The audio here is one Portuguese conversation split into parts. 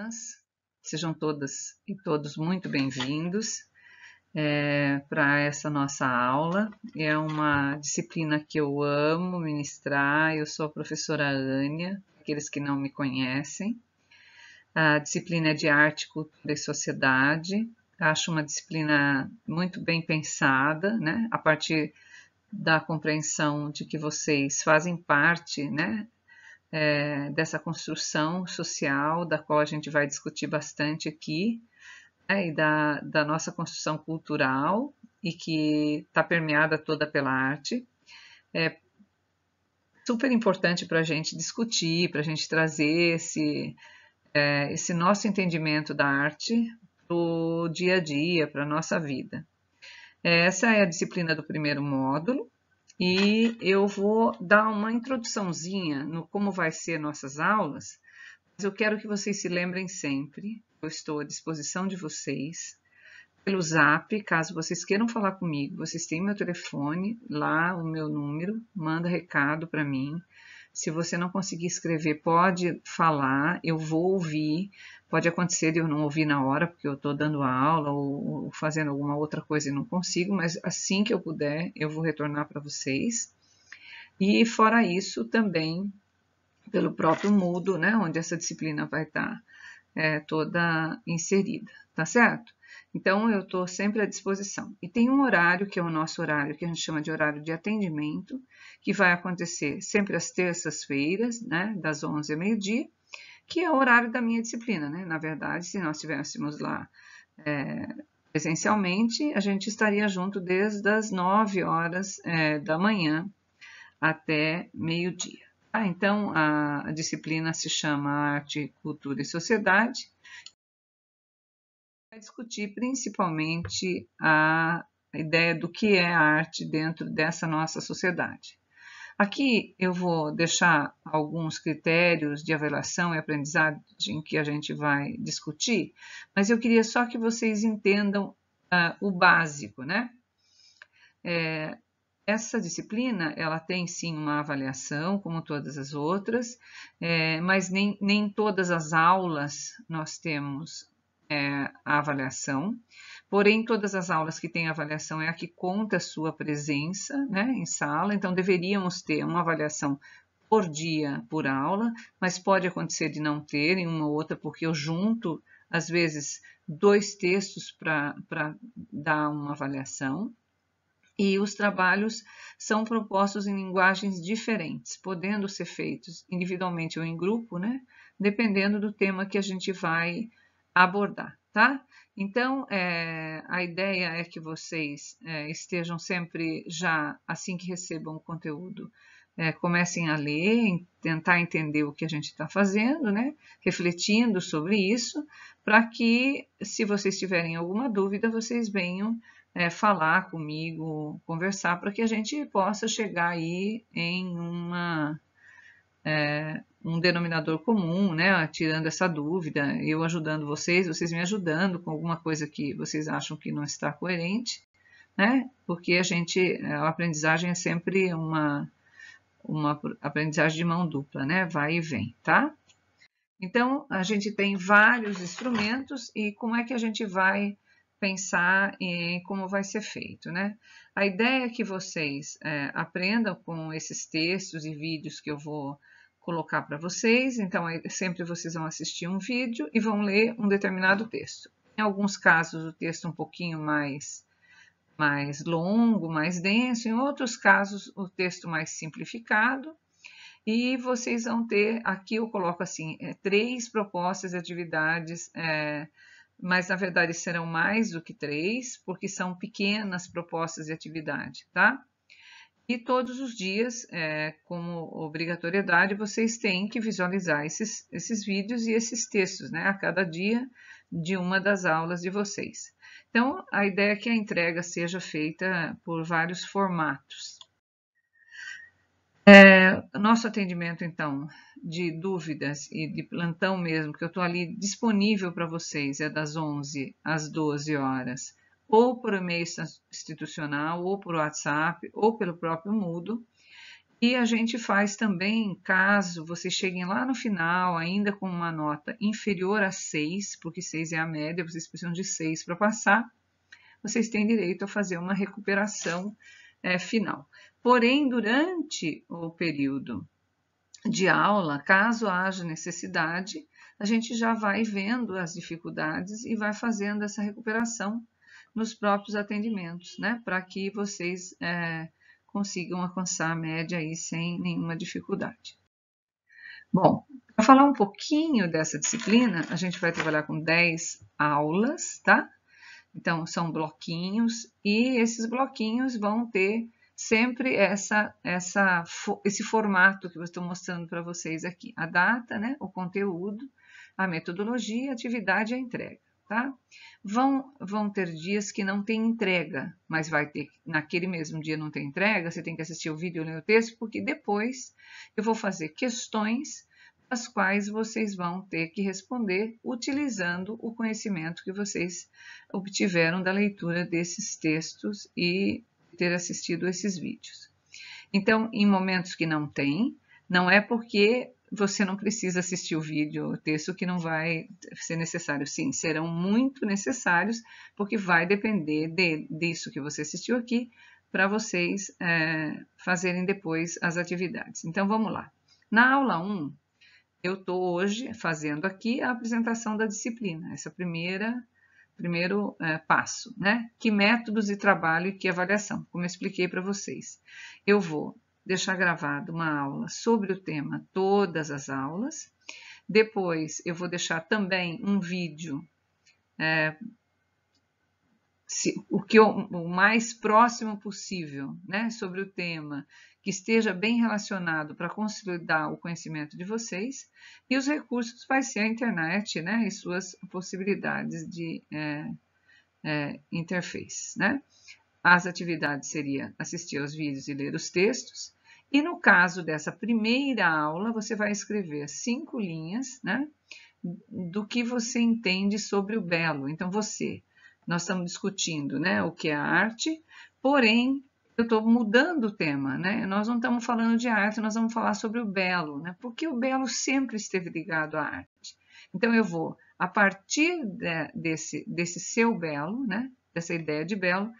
turmas, sejam todas e todos muito bem-vindos para essa nossa aula. É uma disciplina que eu amo ministrar, eu sou a professora Ânia, aqueles que não me conhecem. A disciplina é de Arte, Cultura e Sociedade, acho uma disciplina muito bem pensada, né? A partir da compreensão de que vocês fazem parte, né? Dessa construção social, da qual a gente vai discutir bastante aqui, né, e da nossa construção cultural, e que está permeada toda pela arte. É super importante para a gente discutir, para a gente trazer esse nosso entendimento da arte para o dia a dia, para a nossa vida. Essa é a disciplina do primeiro módulo. E eu vou dar uma introduçãozinha no como vai ser nossas aulas, mas eu quero que vocês se lembrem sempre, eu estou à disposição de vocês, pelo Zap, caso vocês queiram falar comigo, vocês têm meu telefone, lá o meu número, manda recado para mim. Se você não conseguir escrever, pode falar, eu vou ouvir. Pode acontecer de eu não ouvir na hora, porque eu estou dando aula ou fazendo alguma outra coisa e não consigo, mas assim que eu puder, eu vou retornar para vocês. E fora isso, também pelo próprio Moodle, né, onde essa disciplina vai estar toda inserida, tá certo? Então, eu estou sempre à disposição. E tem um horário, que é o nosso horário, que a gente chama de horário de atendimento, que vai acontecer sempre às terças-feiras, né, das 11 ao meio-dia, que é o horário da minha disciplina, né? Na verdade, se nós estivéssemos lá presencialmente, a gente estaria junto desde as 9 horas da manhã até meio-dia. Tá? Então, a disciplina se chama Arte, Cultura e Sociedade. Vai discutir principalmente a ideia do que é a arte dentro dessa nossa sociedade. Aqui eu vou deixar alguns critérios de avaliação e aprendizagem que a gente vai discutir, mas eu queria só que vocês entendam o básico, né? Essa disciplina, ela tem sim uma avaliação, como todas as outras, mas nem todas as aulas nós temos a avaliação. Porém, todas as aulas que têm avaliação é a que conta a sua presença, né, em sala, então deveríamos ter uma avaliação por dia, por aula, mas pode acontecer de não ter em uma ou outra, porque eu junto, às vezes, 2 textos para dar uma avaliação, e os trabalhos são propostos em linguagens diferentes, podendo ser feitos individualmente ou em grupo, né, dependendo do tema que a gente vai abordar, tá? Então, a ideia é que vocês estejam sempre já, assim que recebam o conteúdo, comecem a ler, tentar entender o que a gente está fazendo, né? Refletindo sobre isso, para que, se vocês tiverem alguma dúvida, vocês venham falar comigo, conversar, para que a gente possa chegar aí em um denominador comum, né, tirando essa dúvida, eu ajudando vocês, vocês me ajudando com alguma coisa que vocês acham que não está coerente, né, porque a aprendizagem é sempre uma aprendizagem de mão dupla, né, vai e vem, tá? Então, a gente tem vários instrumentos e como é que a gente vai pensar em como vai ser feito, né? A ideia é que vocês aprendam com esses textos e vídeos que eu vou colocar para vocês. Então, sempre vocês vão assistir um vídeo e vão ler um determinado texto. Em alguns casos, o texto um pouquinho mais longo, mais denso. Em outros casos, o texto mais simplificado. E vocês vão ter, aqui eu coloco assim, 3 propostas de atividades, mas na verdade serão mais do que 3, porque são pequenas propostas de atividade, tá? E todos os dias, como obrigatoriedade, vocês têm que visualizar esses vídeos e esses textos, né? A cada dia de uma das aulas de vocês. Então, a ideia é que a entrega seja feita por vários formatos. Nosso atendimento, então, de dúvidas e de plantão mesmo, que eu estou ali disponível para vocês, é das 11 às 12 horas, ou por e-mail institucional, ou por WhatsApp, ou pelo próprio Moodle. E a gente faz também, caso vocês cheguem lá no final, ainda com uma nota inferior a 6, porque 6 é a média, vocês precisam de 6 para passar, vocês têm direito a fazer uma recuperação final. Porém, durante o período de aula, caso haja necessidade, a gente já vai vendo as dificuldades e vai fazendo essa recuperação nos próprios atendimentos, né? Para que vocês consigam alcançar a média aí sem nenhuma dificuldade. Bom, para falar um pouquinho dessa disciplina, a gente vai trabalhar com 10 aulas, tá? Então, são bloquinhos e esses bloquinhos vão ter sempre esse formato que eu estou mostrando para vocês aqui. A data, né, o conteúdo, a metodologia, a atividade e a entrega, tá? Vão ter dias que não tem entrega, mas vai ter, naquele mesmo dia não tem entrega, você tem que assistir o vídeo e ler o texto, porque depois eu vou fazer questões as quais vocês vão ter que responder utilizando o conhecimento que vocês obtiveram da leitura desses textos e ter assistido esses vídeos. Então, em momentos que não tem, não é porque você não precisa assistir o vídeo, o texto que não vai ser necessário. Sim, serão muito necessários, porque vai depender disso que você assistiu aqui, para vocês fazerem depois as atividades. Então, vamos lá. Na aula 1, eu estou hoje fazendo aqui a apresentação da disciplina, esse primeiro passo, né? Que métodos de trabalho e que avaliação, como eu expliquei para vocês. Eu vou deixar gravado uma aula sobre o tema todas as aulas, depois eu vou deixar também um vídeo o mais próximo possível, né, sobre o tema, que esteja bem relacionado para consolidar o conhecimento de vocês, e os recursos vai ser a internet, né, e suas possibilidades de interface, né. As atividades seria assistir aos vídeos e ler os textos, e no caso dessa primeira aula, você vai escrever 5 linhas, né, do que você entende sobre o belo. Então, nós estamos discutindo, né, o que é a arte, porém, eu estou mudando o tema, né? Nós não estamos falando de arte, nós vamos falar sobre o belo, né? Porque o belo sempre esteve ligado à arte. Então, eu vou, a partir desse seu belo, né, dessa ideia de belo,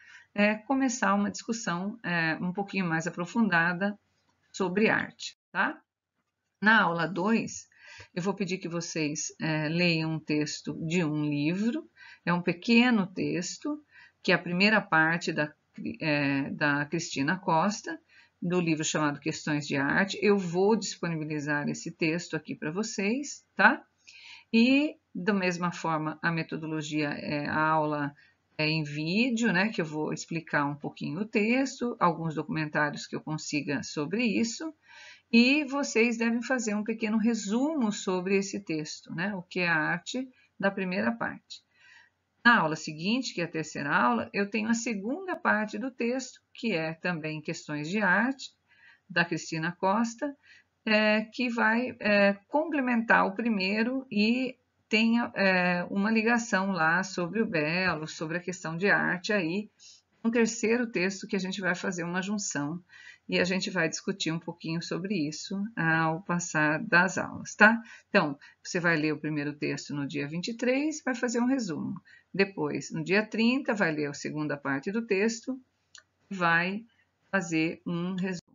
começar uma discussão um pouquinho mais aprofundada sobre arte, tá? Na aula 2, eu vou pedir que vocês leiam um texto de um livro, é um pequeno texto, que é a primeira parte da Cristina Costa, do livro chamado Questões de Arte. Eu vou disponibilizar esse texto aqui para vocês, tá? E, da mesma forma, a metodologia a aula em vídeo, né, que eu vou explicar um pouquinho o texto, alguns documentários que eu consiga sobre isso, e vocês devem fazer um pequeno resumo sobre esse texto, né, o que é a arte da primeira parte. Na aula seguinte, que é a terceira aula, eu tenho a segunda parte do texto, que é também Questões de Arte, da Cristina Costa, que vai complementar o primeiro e tem uma ligação lá sobre o belo, sobre a questão de arte aí, um terceiro texto que a gente vai fazer uma junção e a gente vai discutir um pouquinho sobre isso ao passar das aulas, tá? Então, você vai ler o primeiro texto no dia 23, vai fazer um resumo. Depois, no dia 30, vai ler a segunda parte do texto e vai fazer um resumo.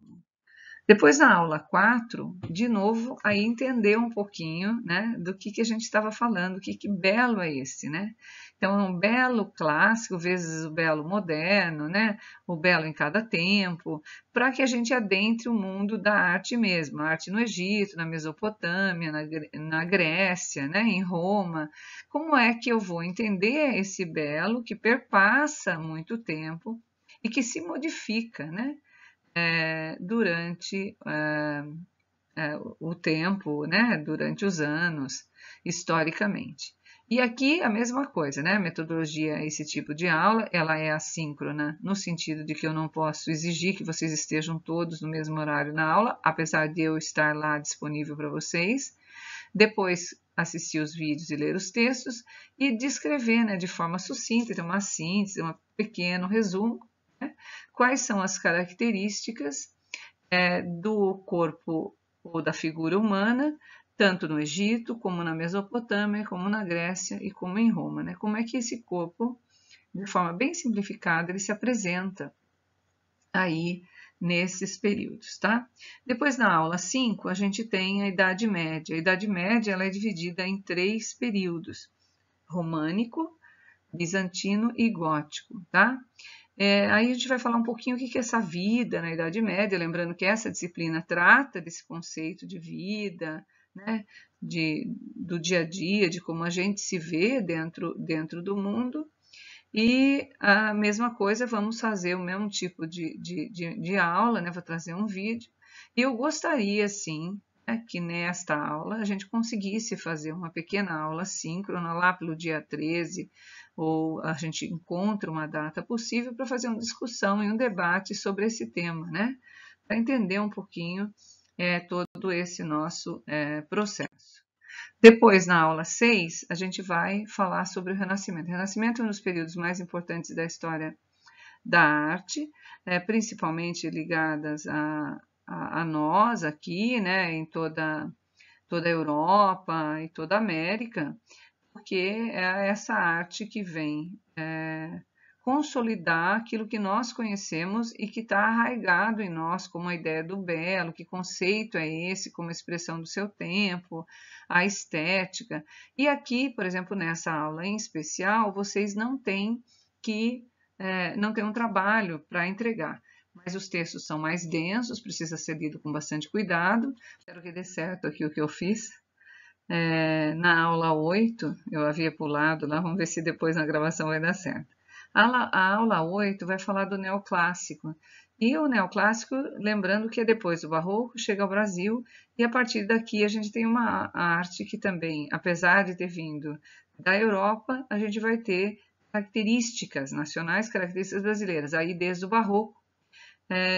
Depois, na aula 4, de novo, aí entender um pouquinho, né, do que a gente estava falando, que belo é esse, né? Então, é um belo clássico, vezes o belo moderno, né? O belo em cada tempo, para que a gente adentre o mundo da arte mesmo, a arte no Egito, na Mesopotâmia, na Grécia, né, em Roma. Como é que eu vou entender esse belo que perpassa muito tempo e que se modifica, né? Durante o tempo, né? Durante os anos, historicamente. E aqui a mesma coisa, né? A metodologia, esse tipo de aula, ela é assíncrona, no sentido de que eu não posso exigir que vocês estejam todos no mesmo horário na aula, apesar de eu estar lá disponível para vocês. Depois, assistir os vídeos e ler os textos e descrever, né, de forma sucinta, então uma síntese, um pequeno resumo, né, quais são as características do corpo ou da figura humana, tanto no Egito, como na Mesopotâmia, como na Grécia e como em Roma, né? Como é que esse corpo, de forma bem simplificada, ele se apresenta aí nesses períodos, tá? Depois, na aula 5, a gente tem a Idade Média. A Idade Média ela é dividida em 3 períodos: românico, bizantino e gótico, tá? Aí a gente vai falar um pouquinho o que é essa vida na Idade Média, lembrando que essa disciplina trata desse conceito de vida, né, do dia a dia, de como a gente se vê dentro do mundo. E a mesma coisa, vamos fazer o mesmo tipo de aula, né? Vou trazer um vídeo. E eu gostaria, sim, que nesta aula a gente conseguisse fazer uma pequena aula síncrona lá pelo dia 13, ou a gente encontra uma data possível para fazer uma discussão e um debate sobre esse tema, né? Para entender um pouquinho todo esse nosso processo. Depois, na aula 6, a gente vai falar sobre o Renascimento. O Renascimento é um dos períodos mais importantes da história da arte, principalmente ligadas a nós aqui, né, em toda a Europa e toda a América, porque é essa arte que vem consolidar aquilo que nós conhecemos e que está arraigado em nós, como a ideia do belo, que conceito é esse, como expressão do seu tempo, a estética. E aqui, por exemplo, nessa aula em especial, vocês não têm um trabalho para entregar, mas os textos são mais densos, precisa ser lido com bastante cuidado. Espero que dê certo aqui o que eu fiz. Na aula 8, eu havia pulado lá, vamos ver se depois na gravação vai dar certo. A aula 8 vai falar do neoclássico. E o neoclássico, lembrando que é depois do Barroco, chega ao Brasil, e a partir daqui a gente tem uma arte que também, apesar de ter vindo da Europa, a gente vai ter características nacionais, características brasileiras, aí desde o Barroco,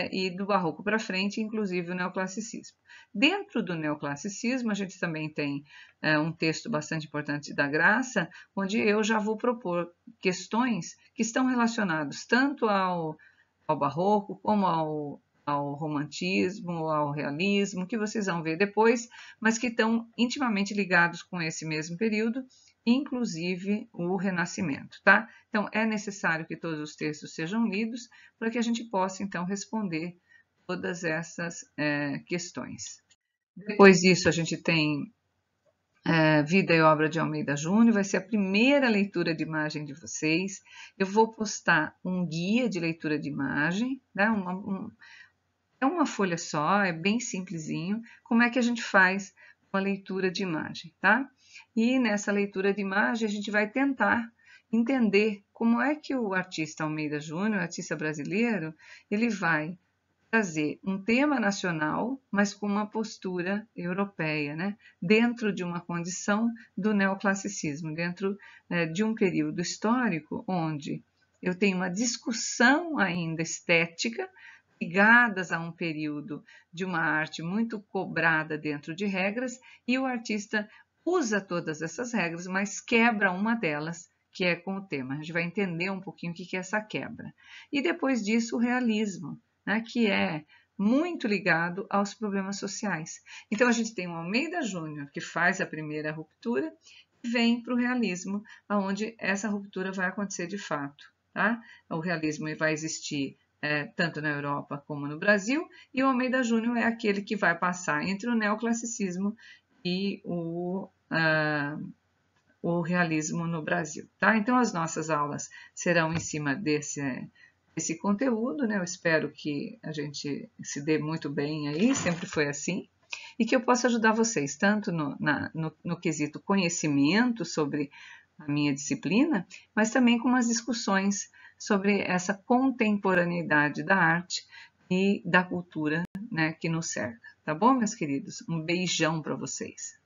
e do Barroco para frente, inclusive o neoclassicismo. Dentro do neoclassicismo, a gente também tem um texto bastante importante da Graça, onde eu já vou propor questões que estão relacionadas tanto ao Barroco como ao romantismo, ao realismo, que vocês vão ver depois, mas que estão intimamente ligados com esse mesmo período, inclusive o Renascimento, tá? Então, é necessário que todos os textos sejam lidos para que a gente possa, então, responder todas essas questões. Depois disso, a gente tem Vida e Obra de Almeida Júnior, vai ser a primeira leitura de imagem de vocês. Eu vou postar um guia de leitura de imagem, né? É uma folha só, é bem simplesinho. Como é que a gente faz uma leitura de imagem, tá? E nessa leitura de imagem a gente vai tentar entender como é que o artista Almeida Júnior, artista brasileiro, ele vai trazer um tema nacional, mas com uma postura europeia, né? Dentro de uma condição do neoclassicismo, dentro de um período histórico onde eu tenho uma discussão ainda estética ligadas a um período de uma arte muito cobrada dentro de regras, e o artista usa todas essas regras, mas quebra uma delas, que é com o tema. A gente vai entender um pouquinho o que é essa quebra. E depois disso, o realismo, né, que é muito ligado aos problemas sociais. Então, a gente tem o Almeida Júnior, que faz a primeira ruptura, e vem para o realismo, onde essa ruptura vai acontecer de fato. Tá? O realismo vai existir tanto na Europa como no Brasil, e o Almeida Júnior é aquele que vai passar entre o neoclassicismo e o realismo no Brasil. Tá? Então, as nossas aulas serão em cima desse conteúdo, né? Eu espero que a gente se dê muito bem aí, sempre foi assim, e que eu possa ajudar vocês, tanto no quesito conhecimento sobre a minha disciplina, mas também com umas discussões sobre essa contemporaneidade da arte e da cultura, né, que nos cerca. Tá bom, meus queridos? Um beijão para vocês.